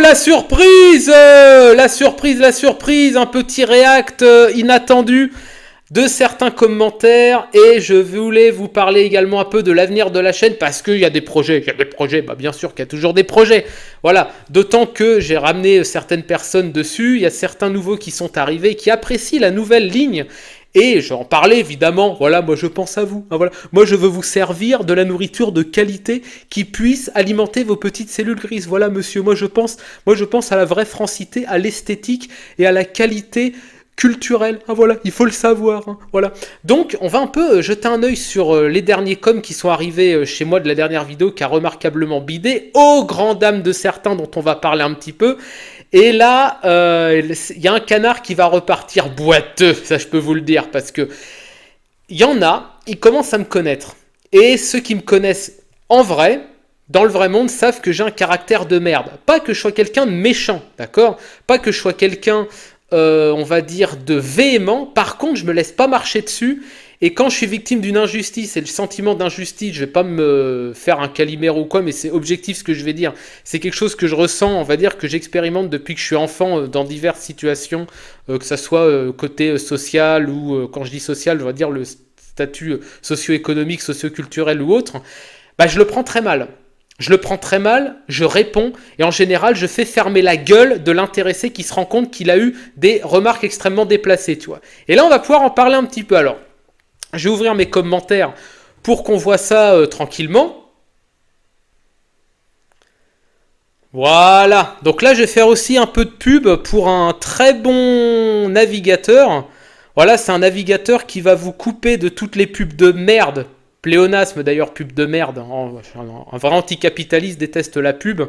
La surprise, la surprise, un petit react inattendu de certains commentaires et je voulais vous parler également un peu de l'avenir de la chaîne parce qu'il y a des projets, bah bien sûr qu'il y a toujours des projets, voilà, d'autant que j'ai ramené certaines personnes dessus, il y a certains nouveaux qui sont arrivés, qui apprécient la nouvelle ligne. Et je vais en parler évidemment, voilà, moi je pense à vous, voilà. Moi je veux vous servir de la nourriture de qualité qui puisse alimenter vos petites cellules grises, voilà monsieur, moi je pense à la vraie francité, à l'esthétique et à la qualité culturelle, voilà, il faut le savoir, voilà. Donc on va un peu jeter un œil sur les derniers coms qui sont arrivés chez moi de la dernière vidéo qui a remarquablement bidé, aux grandes dames de certains dont on va parler un petit peu. Et là, il y a un canard qui va repartir boiteux, ça je peux vous le dire, parce que il y en a, ils commencent à me connaître. Et ceux qui me connaissent en vrai, dans le vrai monde, savent que j'ai un caractère de merde. Pas que je sois quelqu'un de méchant, d'accord ? Pas que je sois quelqu'un, on va dire, de véhément. Par contre, je me laisse pas marcher dessus. Et quand je suis victime d'une injustice et le sentiment d'injustice, je vais pas me faire un Calimero ou quoi, mais c'est objectif ce que je vais dire. C'est quelque chose que je ressens, on va dire, que j'expérimente depuis que je suis enfant dans diverses situations, que ça soit côté social ou, quand je dis social, je vais dire le statut socio-économique, socio-culturel ou autre. Bah, je le prends très mal. Je le prends très mal, je réponds, et en général, je fais fermer la gueule de l'intéressé qui se rend compte qu'il a eu des remarques extrêmement déplacées, tu vois. Et là, on va pouvoir en parler un petit peu. Alors, je vais ouvrir mes commentaires pour qu'on voit ça tranquillement. Voilà. Donc là, je vais faire aussi un peu de pub pour un très bon navigateur. Voilà, c'est un navigateur qui va vous couper de toutes les pubs de merde. Pléonasme d'ailleurs, pub de merde. Un vrai anticapitaliste déteste la pub.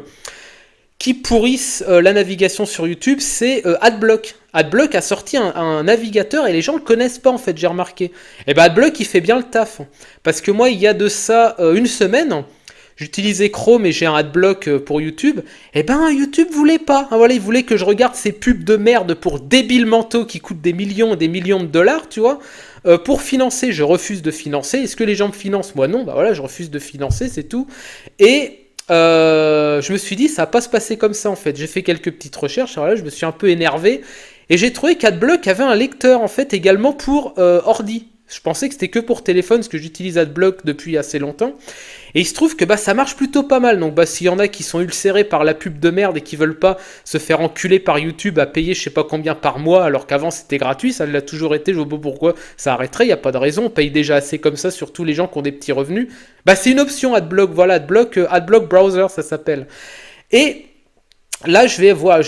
Qui pourrissent la navigation sur YouTube, c'est Adblock. Adblock a sorti un navigateur et les gens ne le connaissent pas en fait, j'ai remarqué. Et ben Adblock il fait bien le taf. Parce que moi il y a de ça une semaine, j'utilisais Chrome et j'ai un Adblock pour YouTube. Et ben YouTube voulait pas. Voilà, il voulait que je regarde ces pubs de merde pour débiles mentaux qui coûtent des millions et des millions de dollars, tu vois. Pour financer, je refuse de financer. Est-ce que les gens me financent ? Moi non, bah voilà, je refuse de financer, c'est tout. Et je me suis dit ça va pas se passer comme ça en fait. J'ai fait quelques petites recherches, alors là je me suis un peu énervé et j'ai trouvé qu'Adblock avait un lecteur en fait également pour ordi. Je pensais que c'était que pour téléphone parce que j'utilise Adblock depuis assez longtemps. Et il se trouve que bah, ça marche plutôt pas mal. Donc bah, s'il y en a qui sont ulcérés par la pub de merde et qui veulent pas se faire enculer par YouTube à payer je sais pas combien par mois alors qu'avant c'était gratuit, ça l'a toujours été, je vois pas pourquoi ça arrêterait, il n'y a pas de raison, on paye déjà assez comme ça sur tous les gens qui ont des petits revenus. Bah c'est une option Adblock, voilà, Adblock Browser ça s'appelle. Et là,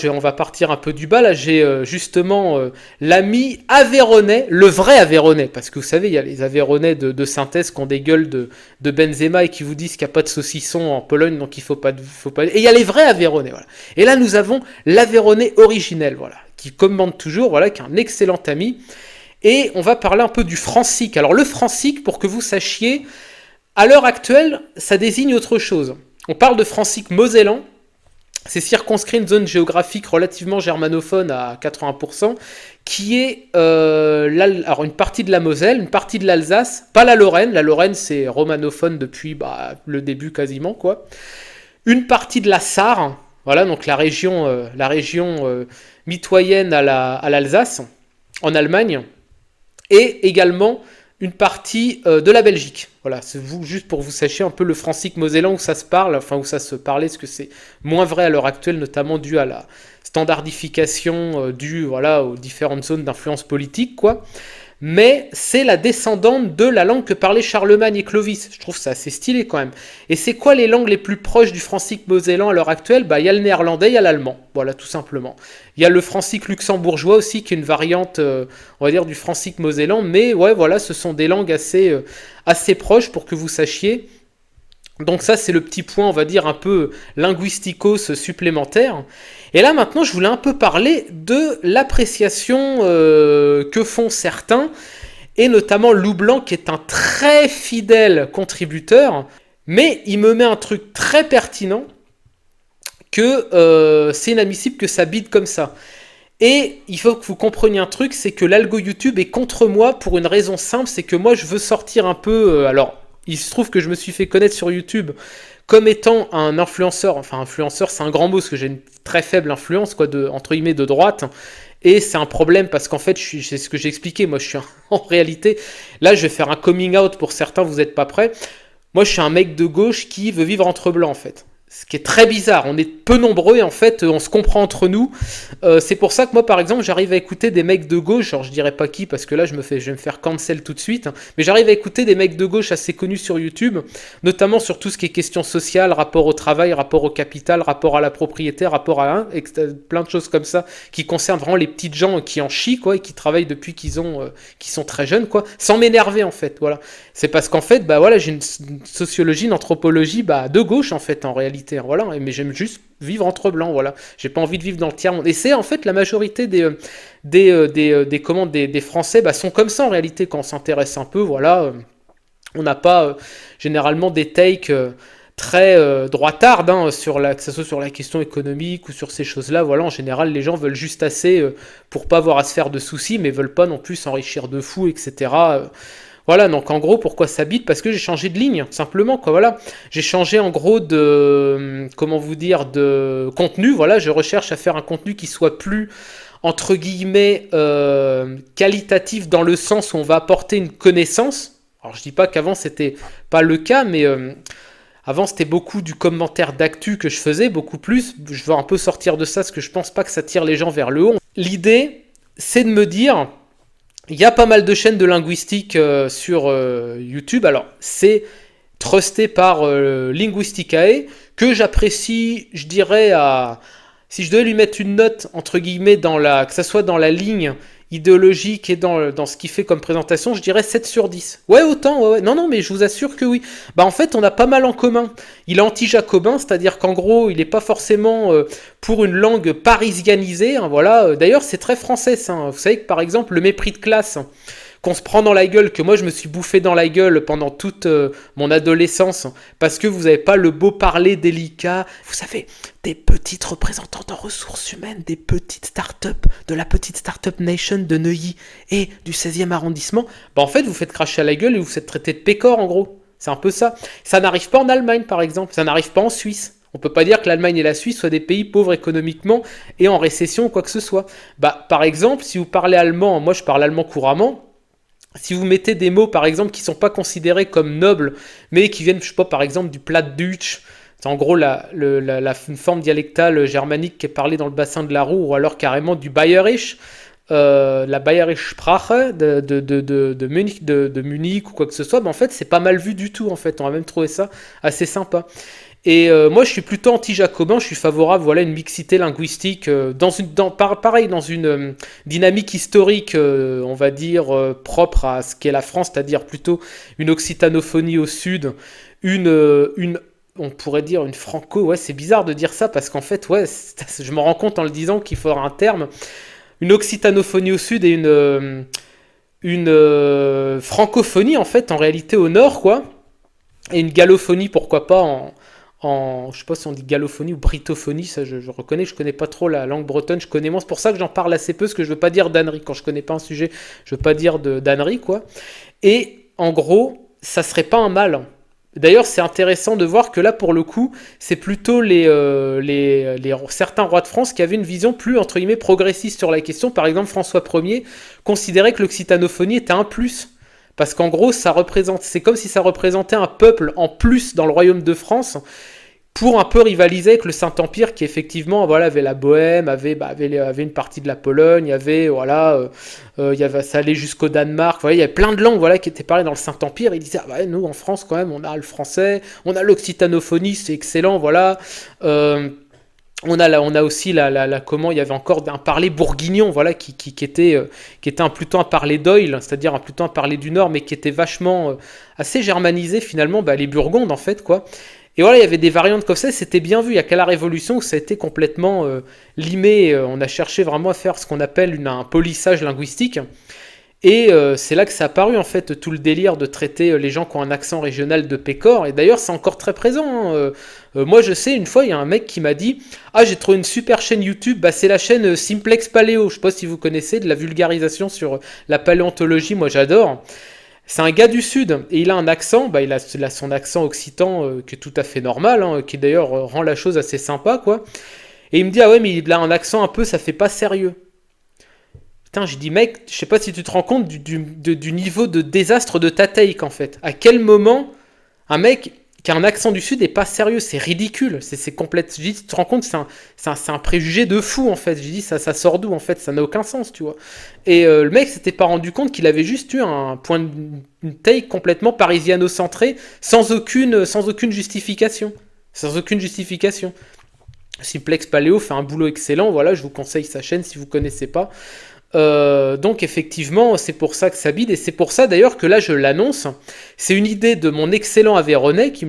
on va partir un peu du bas. Là, j'ai justement l'ami Aveyronnais, le vrai Aveyronnais, parce que vous savez, il y a les Aveyronnais de synthèse qui ont des gueules de Benzema et qui vous disent qu'il n'y a pas de saucisson en Pologne, donc il faut pas. Et il y a les vrais Aveyronnais, voilà. Et là, nous avons l'Aveyronnais originel, voilà, qui commente toujours, voilà, qui est un excellent ami. Et on va parler un peu du francique. Alors, le francique, pour que vous sachiez, à l'heure actuelle, ça désigne autre chose. On parle de francique mosellan. C'est circonscrit une zone géographique relativement germanophone à 80%, qui est alors une partie de la Moselle, une partie de l'Alsace, pas la Lorraine. La Lorraine, c'est romanophone depuis le début quasiment, quoi. Une partie de la Sarre, voilà, donc la région mitoyenne à l'Alsace, en Allemagne, et également une partie de la Belgique. Voilà, c'est juste pour vous sachiez un peu le francique mosellan où ça se parle, enfin où ça se parlait, parce que c'est moins vrai à l'heure actuelle, notamment dû à la standardification due aux différentes zones d'influence politique, quoi. Mais c'est la descendante de la langue que parlaient Charlemagne et Clovis. Je trouve ça assez stylé quand même. Et c'est quoi les langues les plus proches du francique mosellan à l'heure actuelle ? Il y a le néerlandais, il y a l'allemand. Voilà, tout simplement. Il y a le francique luxembourgeois aussi, qui est une variante, on va dire, du francique mosellan. Mais ouais, voilà, ce sont des langues assez proches pour que vous sachiez. Donc ça, c'est le petit point, on va dire, un peu linguisticos supplémentaire. Et là, maintenant, je voulais un peu parler de l'appréciation que font certains, et notamment Lou Blanc, qui est un très fidèle contributeur, mais il me met un truc très pertinent, que c'est inadmissible que ça bide comme ça. Et il faut que vous compreniez un truc, c'est que l'algo YouTube est contre moi pour une raison simple, c'est que moi, je veux sortir un peu... alors, il se trouve que je me suis fait connaître sur YouTube comme étant un influenceur, enfin influenceur c'est un grand mot parce que j'ai une très faible influence, quoi, entre guillemets de droite, et c'est un problème parce qu'en fait, c'est ce que j'ai expliqué, moi je suis en réalité, là je vais faire un coming out pour certains, vous n'êtes pas prêts, moi je suis un mec de gauche qui veut vivre entre blancs en fait. Ce qui est très bizarre, on est peu nombreux et en fait on se comprend entre nous. C'est pour ça que moi par exemple j'arrive à écouter des mecs de gauche, alors je dirais pas qui parce que là je vais me faire cancel tout de suite, hein, mais j'arrive à écouter des mecs de gauche assez connus sur YouTube, notamment sur tout ce qui est question sociale, rapport au travail, rapport au capital, rapport à la propriété, rapport à plein de choses comme ça qui concernent vraiment les petites gens qui en chient quoi et qui travaillent depuis qu'ils sont très jeunes quoi, sans m'énerver en fait, voilà. C'est parce qu'en fait bah voilà j'ai une sociologie, une anthropologie bah de gauche en fait en réalité. Voilà, mais j'aime juste vivre entre blancs, voilà. J'ai pas envie de vivre dans le tiers-monde. Et c'est en fait la majorité des Français bah, sont comme ça en réalité quand on s'intéresse un peu, voilà. On n'a pas généralement des takes très droitardes, hein, que ce soit sur la question économique ou sur ces choses-là. Voilà, en général, les gens veulent juste assez pour pas avoir à se faire de soucis, mais veulent pas non plus s'enrichir de fou, etc. Voilà, donc en gros, pourquoi ça bite? Parce que j'ai changé de ligne, simplement, quoi, voilà. J'ai changé en gros comment vous dire, de contenu, voilà, je recherche à faire un contenu qui soit plus, entre guillemets, qualitatif dans le sens où on va apporter une connaissance. Alors je dis pas qu'avant c'était pas le cas, mais avant c'était beaucoup du commentaire d'actu que je faisais, beaucoup plus. Je veux un peu sortir de ça, parce que je pense pas que ça tire les gens vers le haut. L'idée, c'est de me dire... Il y a pas mal de chaînes de linguistique sur YouTube. Alors, c'est trusté par Linguisticae, que j'apprécie, je dirais, si je devais lui mettre une note, entre guillemets, que ça soit dans la ligne idéologique et dans ce qu'il fait comme présentation, je dirais 7 sur 10. Ouais, autant, ouais. Non, mais je vous assure que oui. Bah, en fait, on a pas mal en commun. Il est anti-jacobin, c'est-à-dire qu'en gros, il n'est pas forcément pour une langue parisianisée, hein, voilà. D'ailleurs, c'est très français, ça, hein. Vous savez que, par exemple, le mépris de classe qu'on se prend dans la gueule, que moi je me suis bouffé dans la gueule pendant toute mon adolescence, parce que vous n'avez pas le beau parler délicat, vous savez, des petites représentantes en ressources humaines, des petites start-up, de la petite start-up nation de Neuilly et du 16e arrondissement, bah en fait vous faites cracher à la gueule et vous faites traiter de pécore en gros. C'est un peu ça. Ça n'arrive pas en Allemagne par exemple, ça n'arrive pas en Suisse. On peut pas dire que l'Allemagne et la Suisse soient des pays pauvres économiquement et en récession ou quoi que ce soit. Bah par exemple, si vous parlez allemand, moi je parle allemand couramment, si vous mettez des mots, par exemple, qui ne sont pas considérés comme nobles, mais qui viennent, je sais pas, par exemple, du Plattdeutsch, c'est en gros une forme dialectale germanique qui est parlée dans le bassin de la Ruhr, ou alors carrément du Bayerisch, la Bayerische Sprache de Munich ou quoi que ce soit, ben en fait, c'est pas mal vu du tout, en fait. On a même trouvé ça assez sympa. Et moi, je suis plutôt anti-jacobin, je suis favorable, voilà, une mixité linguistique, pareil, dans une dynamique historique, on va dire, propre à ce qu'est la France, c'est-à-dire plutôt une occitanophonie au sud, on pourrait dire une franco, ouais, c'est bizarre de dire ça, parce qu'en fait, ouais, je me rends compte en le disant qu'il faudra un terme, une occitanophonie au sud et une francophonie, en fait, en réalité au nord, quoi, et une gallophonie, pourquoi pas, je sais pas si on dit gallophonie ou britophonie, ça je reconnais, je connais pas trop la langue bretonne, je connais moins, c'est pour ça que j'en parle assez peu, parce que je veux pas dire d'ânerie, quand je connais pas un sujet, je veux pas dire d'ânerie, quoi. Et en gros, ça serait pas un mal. D'ailleurs, c'est intéressant de voir que là, pour le coup, c'est plutôt certains rois de France qui avaient une vision plus, entre guillemets, progressiste sur la question. Par exemple, François Ier considérait que l'occitanophonie était un plus. Parce qu'en gros, c'est comme si ça représentait un peuple en plus dans le royaume de France pour un peu rivaliser avec le Saint-Empire qui effectivement voilà, avait la Bohème, avait une partie de la Pologne, ça allait jusqu'au Danemark, voilà, il y avait plein de langues voilà, qui étaient parlées dans le Saint-Empire. Il disait, nous en France quand même, on a le français, on a l'occitanophonie, c'est excellent, voilà. On a aussi comment il y avait encore un parler bourguignon, voilà, qui était plutôt un parler d'oil, c'est-à-dire plutôt un parler du Nord, mais qui était vachement assez germanisé finalement, les Burgondes en fait, quoi. Et voilà, il y avait des variantes comme ça, c'était bien vu. Il n'y a qu'à la Révolution où ça a été complètement limé. On a cherché vraiment à faire ce qu'on appelle un polissage linguistique. Et c'est là que ça a apparu en fait tout le délire de traiter les gens qui ont un accent régional de pécore. Et d'ailleurs c'est encore très présent, hein. Moi je sais, une fois il y a un mec qui m'a dit, ah j'ai trouvé une super chaîne YouTube, c'est la chaîne Simplex Paléo. Je sais pas si vous connaissez, de la vulgarisation sur la paléontologie, moi j'adore. C'est un gars du Sud, et il a un accent, bah il a son accent occitan qui est tout à fait normal, hein, qui d'ailleurs rend la chose assez sympa, quoi. Et il me dit, ah ouais, mais il a un accent un peu, ça fait pas sérieux. Putain, j'ai dit, mec, je sais pas si tu te rends compte du niveau de désastre de ta take, en fait. À quel moment un mec qui a un accent du Sud est pas sérieux, c'est ridicule, c'est complète. Je dis, tu te rends compte, c'est un préjugé de fou, en fait. J'ai dit, ça sort d'où, en fait, ça n'a aucun sens, tu vois. Et le mec s'était pas rendu compte qu'il avait juste eu un point de une take complètement parisiano-centré, sans aucune justification. Sans aucune justification. Simplex Paléo fait un boulot excellent, voilà, je vous conseille sa chaîne si vous connaissez pas. Donc effectivement, c'est pour ça que ça bide, et c'est pour ça d'ailleurs que là je l'annonce. C'est une idée de mon excellent Aveyronais qui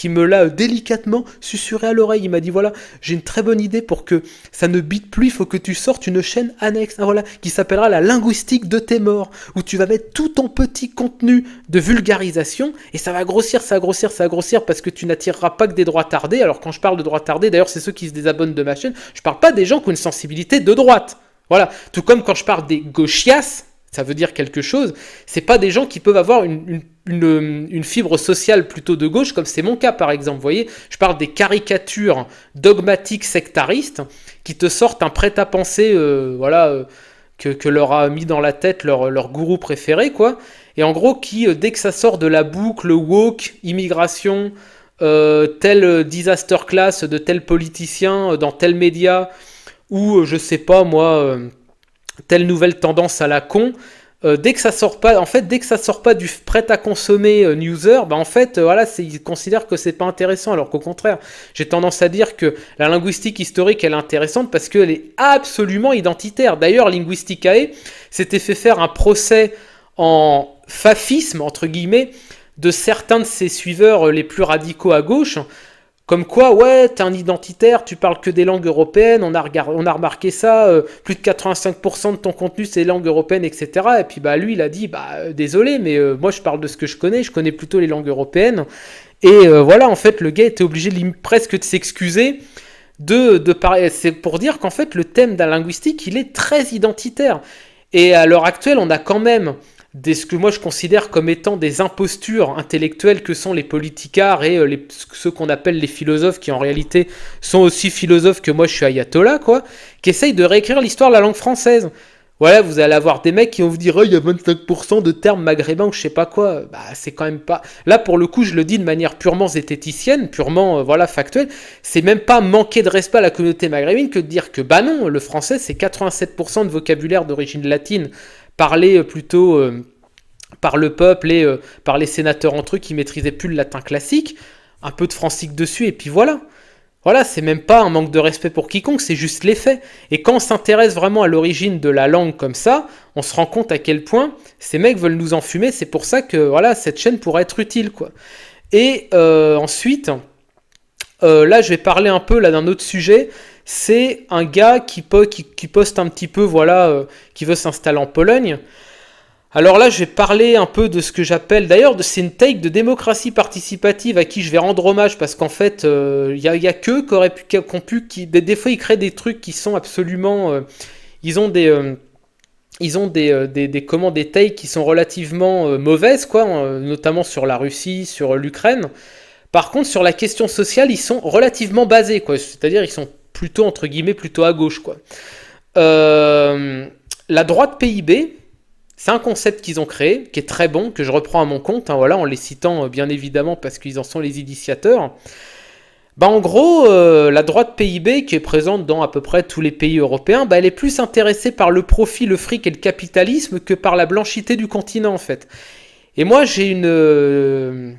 me l'a délicatement susurré à l'oreille. Il m'a dit voilà, j'ai une très bonne idée pour que ça ne bite plus, il faut que tu sortes une chaîne annexe, voilà, qui s'appellera la linguistique de tes morts, où tu vas mettre tout ton petit contenu de vulgarisation, et ça va grossir, ça va grossir, ça va grossir, parce que tu n'attireras pas que des droits tardés. Alors quand je parle de droits tardés, d'ailleurs c'est ceux qui se désabonnent de ma chaîne, je parle pas des gens qui ont une sensibilité de droite. Voilà, tout comme quand je parle des gauchias, ça veut dire quelque chose, c'est pas des gens qui peuvent avoir une fibre sociale plutôt de gauche, comme c'est mon cas par exemple, vous voyez, je parle des caricatures dogmatiques sectaristes qui te sortent un prêt-à-penser, que leur a mis dans la tête leur gourou préféré, quoi, et en gros qui, dès que ça sort de la boucle woke, immigration, tel disaster class de tel politicien, dans tel média, ou je sais pas moi, telle nouvelle tendance à la con, dès que ça sort pas, en fait, dès que ça sort pas du prêt à consommer newser, bah en fait, voilà, ils considèrent que c'est pas intéressant, alors qu'au contraire, j'ai tendance à dire que la linguistique historique, elle est intéressante parce qu'elle est absolument identitaire. D'ailleurs, Linguisticae s'était fait faire un procès en fascisme, entre guillemets, de certains de ses suiveurs les plus radicaux à gauche. Comme quoi, ouais, t'es un identitaire, tu parles que des langues européennes, on a remarqué ça, plus de 85% de ton contenu c'est les langues européennes, etc. Et puis bah lui il a dit, bah désolé, mais moi je parle de ce que je connais plutôt les langues européennes. Et voilà, en fait, le gars était obligé presque de s'excuser de parler. C'est pour dire qu'en fait, le thème d'un linguistique, il est très identitaire. Et à l'heure actuelle, on a quand même ce que moi je considère comme étant des impostures intellectuelles que sont les politicards et ceux qu'on appelle les philosophes, qui en réalité sont aussi philosophes que moi je suis ayatollah, quoi, qui essayent de réécrire l'histoire de la langue française. Voilà, vous allez avoir des mecs qui vont vous dire, oh, il y a 25% de termes maghrébins ou je sais pas quoi. Bah, c'est quand même pas. Là, pour le coup, je le dis de manière purement zététicienne, purement voilà, factuelle. C'est même pas manquer de respect à la communauté maghrébine que de dire que, bah non, le français, c'est 87% de vocabulaire d'origine latine, parlé plutôt par le peuple et par les sénateurs entre eux qui maîtrisaient plus le latin classique. Un peu de francique dessus, et puis voilà. Voilà, c'est même pas un manque de respect pour quiconque, c'est juste les faits. Et quand on s'intéresse vraiment à l'origine de la langue comme ça, on se rend compte à quel point ces mecs veulent nous enfumer. C'est pour ça que voilà, cette chaîne pourrait être utile, quoi. Et ensuite, là, je vais parler un peu là d'un autre sujet. C'est un gars qui poste un petit peu, voilà, qui veut s'installer en Pologne. Alors là, je vais parler un peu de ce que j'appelle, d'ailleurs, c'est une take de démocratie participative à qui je vais rendre hommage, parce qu'en fait, y a qu'eux des fois, ils créent des trucs qui sont absolument, ils ont des takes qui sont relativement mauvaises, quoi, notamment sur la Russie, sur l'Ukraine. Par contre, sur la question sociale, ils sont relativement basés, quoi, c'est-à-dire ils sont plutôt, entre guillemets, plutôt à gauche, quoi. La droite PIB, c'est un concept qu'ils ont créé, qui est très bon, que je reprends à mon compte, hein, voilà, en les citant bien évidemment parce qu'ils en sont les initiateurs. Bah, en gros, la droite PIB, qui est présente dans à peu près tous les pays européens, bah, elle est plus intéressée par le profit, le fric et le capitalisme que par la blanchité du continent, en fait. Et moi, j'ai une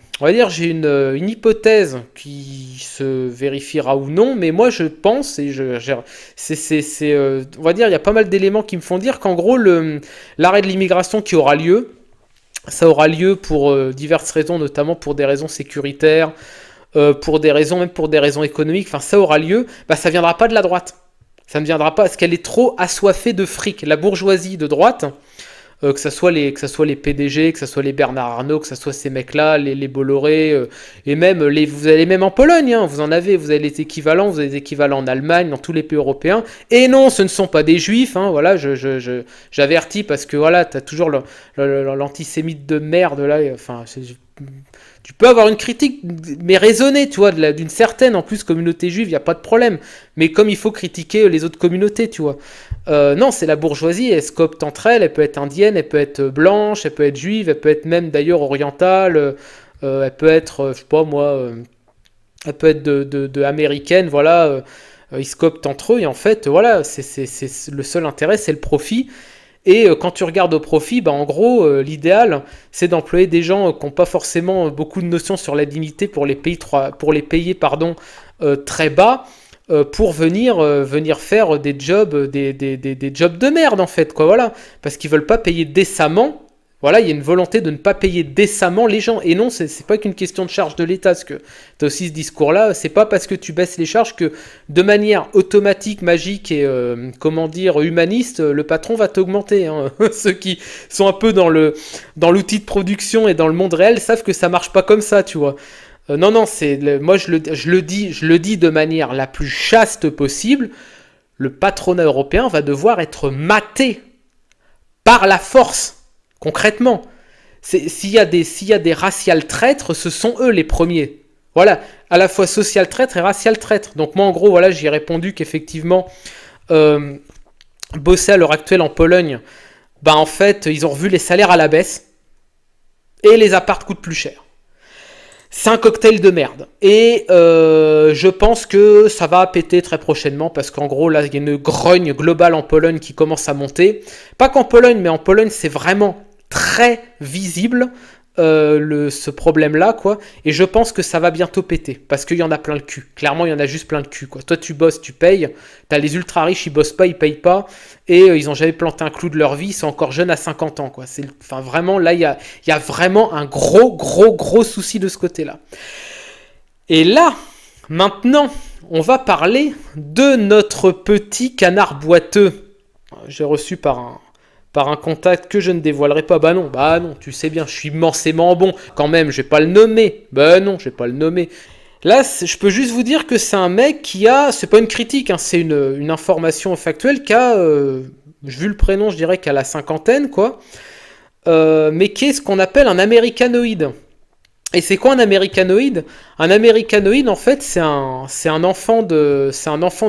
hypothèse qui se vérifiera ou non, mais moi je pense, et on va dire, il y a pas mal d'éléments qui me font dire qu'en gros, l'arrêt de l'immigration qui aura lieu, ça aura lieu pour diverses raisons, notamment pour des raisons sécuritaires, même pour des raisons économiques, enfin ça aura lieu, bah ça viendra pas de la droite. Ça ne viendra pas parce qu'elle est trop assoiffée de fric. La bourgeoisie de droite, que ça soit les PDG, que ça soit les Bernard Arnault, que ça soit ces mecs-là, les Bolloré, et même vous allez même en Pologne, hein, vous avez les équivalents, vous avez des équivalents en Allemagne, dans tous les pays européens. Et non, ce ne sont pas des juifs, hein, voilà, j'avertis parce que voilà, t'as toujours l'antisémite de merde là, enfin, tu peux avoir une critique, mais raisonnée, tu vois, d'une certaine, en plus, communauté juive, il n'y a pas de problème. Mais comme il faut critiquer les autres communautés, tu vois. Non, c'est la bourgeoisie, elle se copte entre elles, elle peut être indienne, elle peut être blanche, elle peut être juive, elle peut être même d'ailleurs orientale, elle peut être, je sais pas moi, elle peut être de américaine, voilà. Ils se coptent entre eux, et en fait, voilà, le seul intérêt, c'est le profit. Et quand tu regardes au profit, bah, en gros, l'idéal, c'est d'employer des gens qui n'ont pas forcément beaucoup de notions sur la dignité pour les payer très bas, pour venir faire des jobs, des jobs de merde, en fait, quoi, voilà. Parce qu'ils veulent pas payer décemment. Voilà, il y a une volonté de ne pas payer décemment les gens. Et non, c'est pas qu'une question de charge de l'État, parce que tu as aussi ce discours-là. C'est pas parce que tu baisses les charges que, de manière automatique, magique et, humaniste, le patron va t'augmenter. Hein. Ceux qui sont un peu dans l'outil de production et dans le monde réel savent que ça marche pas comme ça, tu vois. Non, moi je le dis de manière la plus chaste possible. Le patronat européen va devoir être maté par la force. Concrètement, s'il y a des racial traîtres, ce sont eux les premiers. Voilà, à la fois social traître et racial traître. Donc moi en gros, voilà, j'ai répondu qu'effectivement, bosser à l'heure actuelle en Pologne, bah en fait, ils ont revu les salaires à la baisse et les apparts coûtent plus cher. C'est un cocktail de merde. Et je pense que ça va péter très prochainement parce qu'en gros, là, il y a une grogne globale en Pologne qui commence à monter. Pas qu'en Pologne, mais en Pologne, c'est vraiment très visible ce problème-là, quoi. Et je pense que ça va bientôt péter parce qu'il y en a plein le cul. Clairement, il y en a juste plein le cul, quoi. Toi, tu bosses, tu payes. T'as les ultra riches, ils bossent pas, ils payent pas. Et ils ont jamais planté un clou de leur vie. Ils sont encore jeunes à 50 ans, quoi. Enfin, vraiment, là, il y a vraiment un gros souci de ce côté-là. Et là, maintenant, on va parler de notre petit canard boiteux. J'ai reçu par un contact que je ne dévoilerai pas. Bah non, tu sais bien, je suis immensément bon. Quand même, je vais pas le nommer. Bah non, je vais pas le nommer. Là, je peux juste vous dire que c'est un mec qui a... C'est pas une critique, hein, c'est une information factuelle qui a... vu le prénom, je dirais qu'à la cinquantaine, quoi. Mais qui est ce qu'on appelle un américanoïde. Et c'est quoi un américanoïde ? Un américanoïde, en fait, c'est un enfant de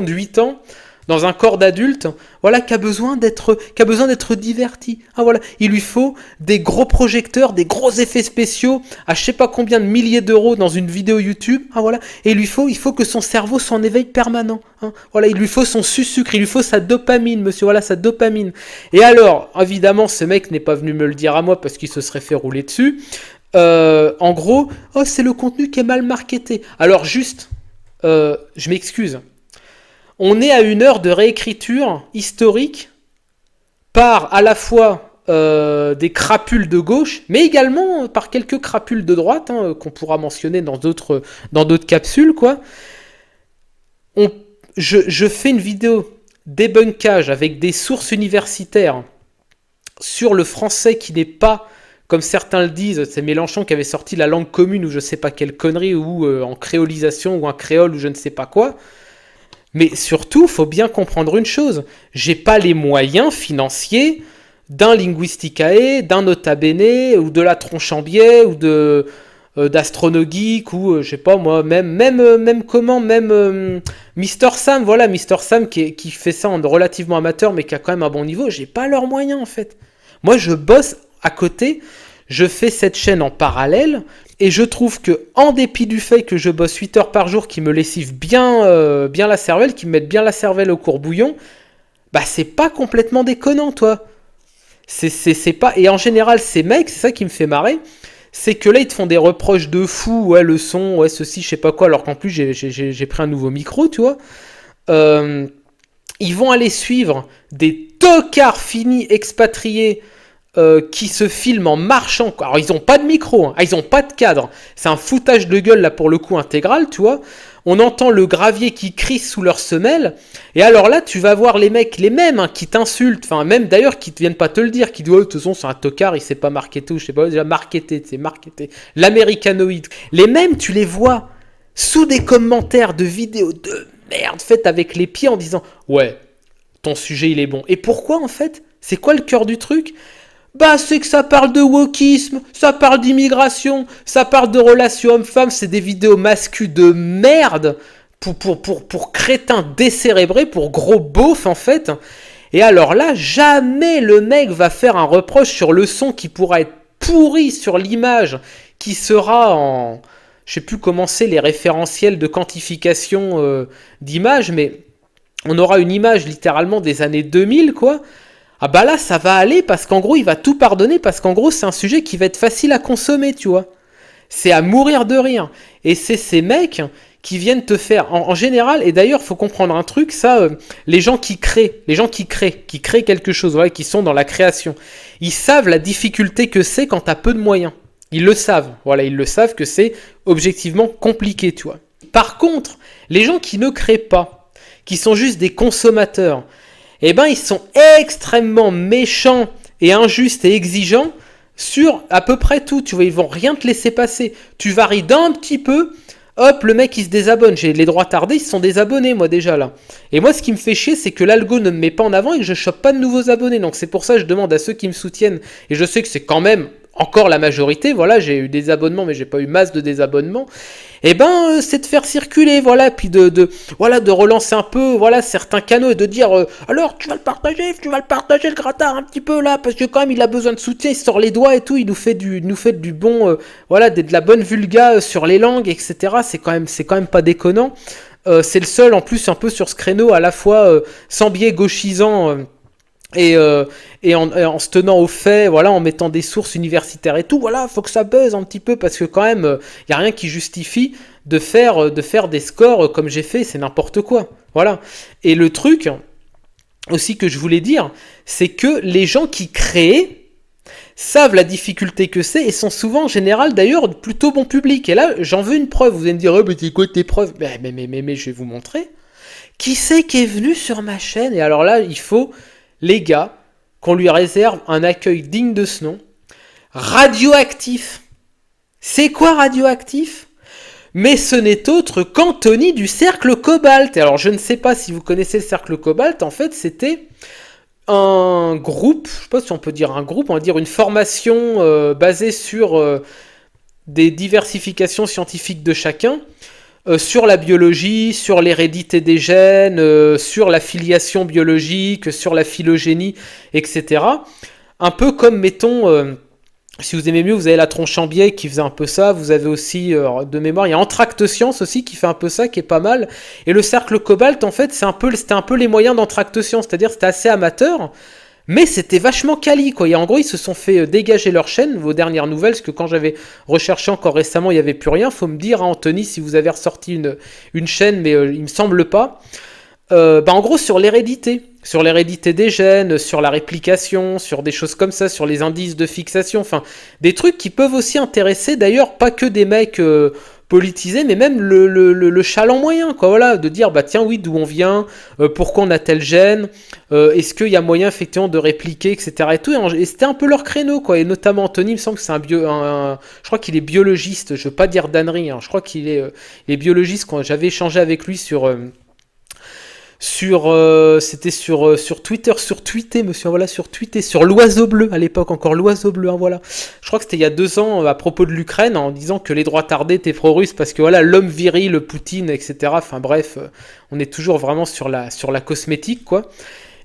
8 ans dans un corps d'adulte, voilà, qui a besoin d'être diverti. Ah voilà, il lui faut des gros projecteurs, des gros effets spéciaux à je sais pas combien de milliers d'euros dans une vidéo YouTube. Ah voilà, et il faut que son cerveau soit en éveil permanent. Hein. Voilà, il lui faut son sucre, il lui faut sa dopamine, monsieur. Voilà, sa dopamine. Et alors, évidemment, ce mec n'est pas venu me le dire à moi parce qu'il se serait fait rouler dessus. En gros, c'est le contenu qui est mal marketé. Alors juste, je m'excuse. On est à une heure de réécriture historique par à la fois des crapules de gauche, mais également par quelques crapules de droite, hein, qu'on pourra mentionner dans d'autres capsules, quoi. Je fais une vidéo débunkage avec des sources universitaires sur le français qui n'est pas, comme certains le disent, c'est Mélenchon qui avait sorti la langue commune ou je sais pas quelle connerie, ou en créolisation ou un créole ou je ne sais pas quoi. Mais surtout, faut bien comprendre une chose, j'ai pas les moyens financiers d'un Linguisticae, d'un Nota Bene, ou de la Tronche en biais, ou d'Astronogeek, ou je sais pas moi, même Mister Sam, voilà, Mister Sam qui fait ça en relativement amateur, mais qui a quand même un bon niveau, j'ai pas leurs moyens en fait. Moi je bosse à côté, je fais cette chaîne en parallèle, et je trouve que, en dépit du fait que je bosse 8 heures par jour, qui me lessivent bien la cervelle, qui me mettent bien la cervelle au courbouillon, bah c'est pas complètement déconnant, toi. C'est pas... Et en général, ces mecs, c'est ça qui me fait marrer, c'est que là, ils te font des reproches de fou, ouais, le son, ouais, ceci, je sais pas quoi, alors qu'en plus, j'ai pris un nouveau micro, tu vois. Ils vont aller suivre des tocards finis expatriés qui se filment en marchant. Alors, ils ont pas de micro, hein. Ils ont pas de cadre. C'est un foutage de gueule, là, pour le coup, intégral, tu vois. on entend le gravier qui crie sous leurs semelles, et alors là, tu vas voir les mecs, les mêmes, hein, qui t'insultent, enfin, même d'ailleurs, qui ne viennent pas te le dire, qui disent, oh, de toute façon, c'est un tocard, il sait pas marketer, ou je sais pas, déjà marketer, c'est marketer, l'américanoïde. Les mêmes, tu les vois sous des commentaires de vidéos de merde faites avec les pieds en disant, ouais, ton sujet, il est bon. Et pourquoi, en fait? C'est quoi le cœur du truc? Bah, c'est que ça parle de wokisme, ça parle d'immigration, ça parle de relations hommes-femmes, c'est des vidéos masculines de merde pour crétins décérébrés, pour gros beaufs en fait. Et alors là, jamais le mec va faire un reproche sur le son qui pourra être pourri sur l'image, qui sera en... Je sais plus comment c'est les référentiels de quantification d'image, mais on aura une image littéralement des années 2000 quoi. Ah bah là, ça va aller parce qu'en gros, il va tout pardonner parce qu'en gros, c'est un sujet qui va être facile à consommer, tu vois. C'est à mourir de rire. Et c'est ces mecs qui viennent te faire, en général, et d'ailleurs, il faut comprendre un truc, ça, les gens qui créent quelque chose, voilà, qui sont dans la création, ils savent la difficulté que c'est quand t'as peu de moyens. Ils le savent, voilà, ils le savent que c'est objectivement compliqué, tu vois. Par contre, les gens qui ne créent pas, qui sont juste des consommateurs, eh ben ils sont extrêmement méchants et injustes et exigeants sur à peu près tout, tu vois, ils vont rien te laisser passer. Tu varies d'un petit peu, hop, le mec il se désabonne. J'ai les droits tardés, ils se sont désabonnés moi déjà là. Et moi ce qui me fait chier, c'est que l'algo ne me met pas en avant et que je chope pas de nouveaux abonnés. Donc c'est pour ça que je demande à ceux qui me soutiennent, et je sais que c'est quand même encore la majorité, voilà, j'ai eu des abonnements mais j'ai pas eu masse de désabonnements. Et ben c'est de faire circuler, voilà, puis de relancer un peu, voilà, certains canaux et de dire alors tu vas le partager le gratin un petit peu là parce que quand même il a besoin de soutien, il sort les doigts et tout, il nous fait du bon, voilà, de la bonne vulga sur les langues, etc. C'est quand même pas déconnant. C'est le seul en plus un peu sur ce créneau à la fois sans biais gauchisant. Et en se tenant aux faits, voilà, en mettant des sources universitaires et tout, voilà, faut que ça buzz un petit peu parce que quand même, y a rien qui justifie de faire des scores comme j'ai fait, c'est n'importe quoi, voilà. Et le truc aussi que je voulais dire, c'est que les gens qui créent savent la difficulté que c'est et sont souvent en général d'ailleurs plutôt bon public. Et là, j'en veux une preuve. Vous allez me dire, oh, mais c'est quoi tes preuves? Mais je vais vous montrer. Qui c'est qui est venu sur ma chaîne? Et alors là, il faut, les gars, qu'on lui réserve un accueil digne de ce nom. Radioactif. C'est quoi Radioactif? Mais ce n'est autre qu'Anthony du Cercle Cobalt. Et alors je ne sais pas si vous connaissez le Cercle Cobalt, en fait c'était un groupe, je ne sais pas si on peut dire un groupe, on va dire une formation basée sur des diversifications scientifiques de chacun, sur la biologie, sur l'hérédité des gènes, sur la filiation biologique, sur la phylogénie, etc. Un peu comme, mettons, si vous aimez mieux, vous avez la tronche en biais qui faisait un peu ça, vous avez aussi, de mémoire, il y a Entracte Science aussi qui fait un peu ça, qui est pas mal, et le Cercle Cobalt, en fait, c'était un peu les moyens d'Entracte Science, c'est-à-dire c'était assez amateur, mais c'était vachement quali, quoi. Et en gros, ils se sont fait dégager leur chaîne, vos dernières nouvelles, parce que quand j'avais recherché encore récemment, il n'y avait plus rien. Faut me dire, hein, Anthony, si vous avez ressorti une chaîne, mais il me semble pas. En gros, sur l'hérédité des gènes, sur la réplication, sur des choses comme ça, sur les indices de fixation, enfin, des trucs qui peuvent aussi intéresser, d'ailleurs, pas que des mecs politisés, mais même le chaland moyen, quoi, voilà, de dire, bah tiens, oui, d'où on vient, pourquoi on a tel gène, est-ce qu'il y a moyen, effectivement, de répliquer, etc. Et tout, et c'était un peu leur créneau, quoi, et notamment Anthony, il me semble que c'est je crois qu'il est biologiste, je veux pas dire d'ânerie, hein, je crois qu'il est biologiste, quand j'avais échangé avec lui c'était sur Twitter, sur Twitter, monsieur, voilà, sur Twitter, sur l'Oiseau Bleu, à l'époque encore, l'Oiseau Bleu, hein, voilà. Je crois que c'était il y a 2 ans, à propos de l'Ukraine, en disant que les droits tardés étaient pro-russes, parce que voilà, l'homme viril, le Poutine, etc. Enfin bref, on est toujours vraiment sur la cosmétique, quoi.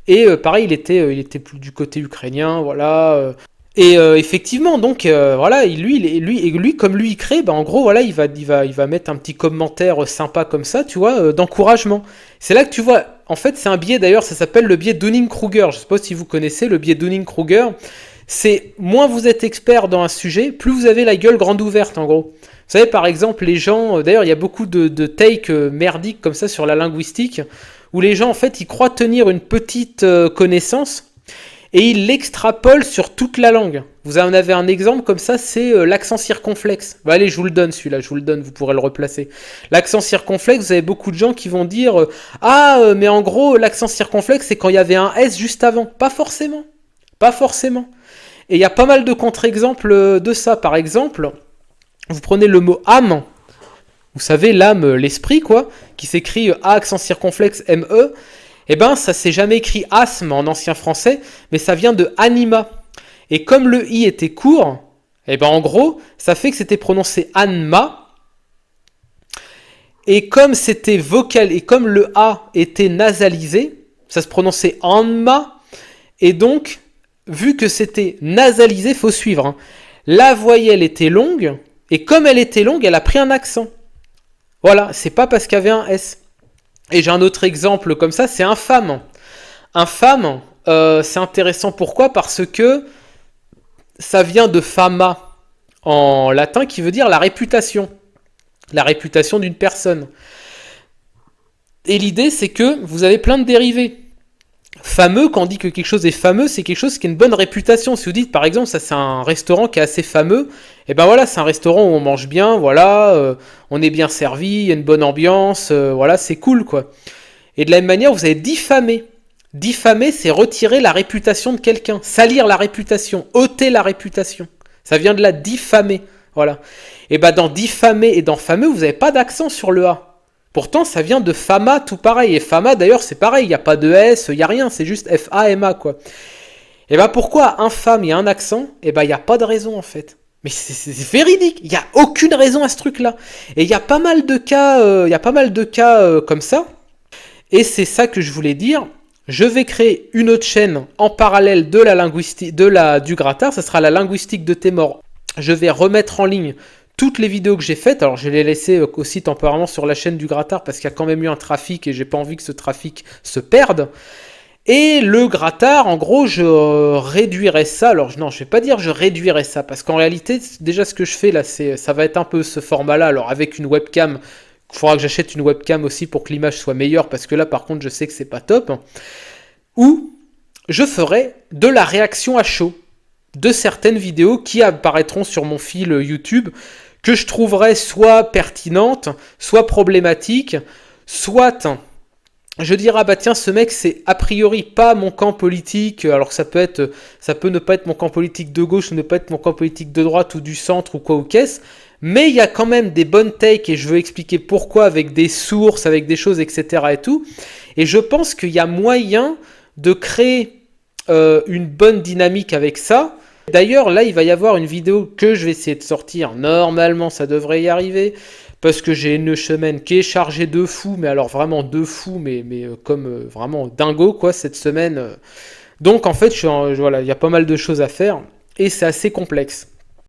Et pareil, il était plus du côté ukrainien, voilà. Et effectivement, donc voilà, lui, comme lui il crée, en gros voilà, il va mettre un petit commentaire sympa comme ça, tu vois, d'encouragement. C'est là que tu vois, en fait, c'est un biais d'ailleurs, ça s'appelle le biais Dunning-Kruger. Je sais pas si vous connaissez le biais Dunning-Kruger. C'est moins vous êtes expert dans un sujet, plus vous avez la gueule grande ouverte, en gros. Vous savez, par exemple, les gens, d'ailleurs, il y a beaucoup de takes merdiques comme ça sur la linguistique, où les gens, en fait, ils croient tenir une petite connaissance. Et il l'extrapole sur toute la langue. Vous en avez un exemple comme ça, c'est l'accent circonflexe. Bah, allez, je vous le donne celui-là, je vous le donne, vous pourrez le replacer. L'accent circonflexe, vous avez beaucoup de gens qui vont dire mais en gros, l'accent circonflexe, c'est quand il y avait un S juste avant. Pas forcément. Pas forcément. Et il y a pas mal de contre-exemples de ça. Par exemple, vous prenez le mot âme. Vous savez, l'âme, l'esprit, quoi, qui s'écrit A accent circonflexe M-E. Eh ben, ça s'est jamais écrit asthme en ancien français, mais ça vient de anima. Et comme le i était court, eh ben en gros, ça fait que c'était prononcé anma. Et comme c'était vocal et comme le a était nasalisé, ça se prononçait anma. Et donc, vu que c'était nasalisé, faut suivre. Hein. La voyelle était longue, et comme elle était longue, elle a pris un accent. Voilà, c'est pas parce qu'il y avait un S. Et j'ai un autre exemple comme ça, c'est infâme. Infâme, c'est intéressant pourquoi ? Parce que ça vient de fama en latin qui veut dire la réputation d'une personne. Et l'idée c'est que vous avez plein de dérivés. Fameux, quand on dit que quelque chose est fameux, c'est quelque chose qui a une bonne réputation. Si vous dites par exemple ça c'est un restaurant qui est assez fameux, et ben voilà, c'est un restaurant où on mange bien, voilà, on est bien servi, il y a une bonne ambiance, voilà, c'est cool quoi. Et de la même manière, vous avez diffamé. Diffamer, c'est retirer la réputation de quelqu'un, salir la réputation, ôter la réputation. Ça vient de la diffamer. Voilà. Et bah dans diffamer et dans fameux, vous n'avez pas d'accent sur le A. Pourtant, ça vient de fama, tout pareil. Et fama, d'ailleurs, c'est pareil. Il n'y a pas de S, il n'y a rien. C'est juste F-A-M-A, quoi. Et bah pourquoi infâme, il y a un accent ? Et bah il n'y a pas de raison, en fait. Mais c'est véridique. Il n'y a aucune raison à ce truc-là. Et il y a pas mal de cas, comme ça. Et c'est ça que je voulais dire. Je vais créer une autre chaîne en parallèle de la linguistique, du Grattard. Ça sera la linguistique de tes morts. Je vais remettre en ligne toutes les vidéos que j'ai faites. Alors je les ai laissées aussi temporairement sur la chaîne du Grattard parce qu'il y a quand même eu un trafic et j'ai pas envie que ce trafic se perde. Et le Grattard, en gros, je réduirai ça. Alors non, je vais pas dire je réduirai ça parce qu'en réalité, déjà ce que je fais là, ça va être un peu ce format-là. Alors avec une webcam. Il faudra que j'achète une webcam aussi pour que l'image soit meilleure parce que là par contre je sais que c'est pas top. Ou je ferai de la réaction à chaud de certaines vidéos qui apparaîtront sur mon fil YouTube que je trouverai soit pertinentes, soit problématiques, soit je dirais ah bah tiens ce mec c'est a priori pas mon camp politique, alors que ça peut ne pas être mon camp politique de gauche, ne pas être mon camp politique de droite ou du centre ou quoi ou qu'est-ce. Mais il y a quand même des bonnes takes et je veux expliquer pourquoi avec des sources, avec des choses, etc. et tout. Et je pense qu'il y a moyen de créer une bonne dynamique avec ça. D'ailleurs, là, il va y avoir une vidéo que je vais essayer de sortir. Normalement, ça devrait y arriver. Parce que j'ai une semaine qui est chargée de fou. Mais alors vraiment de fou, mais comme vraiment dingo, quoi, cette semaine. Donc, en fait, voilà, il y a pas mal de choses à faire. Et c'est assez complexe.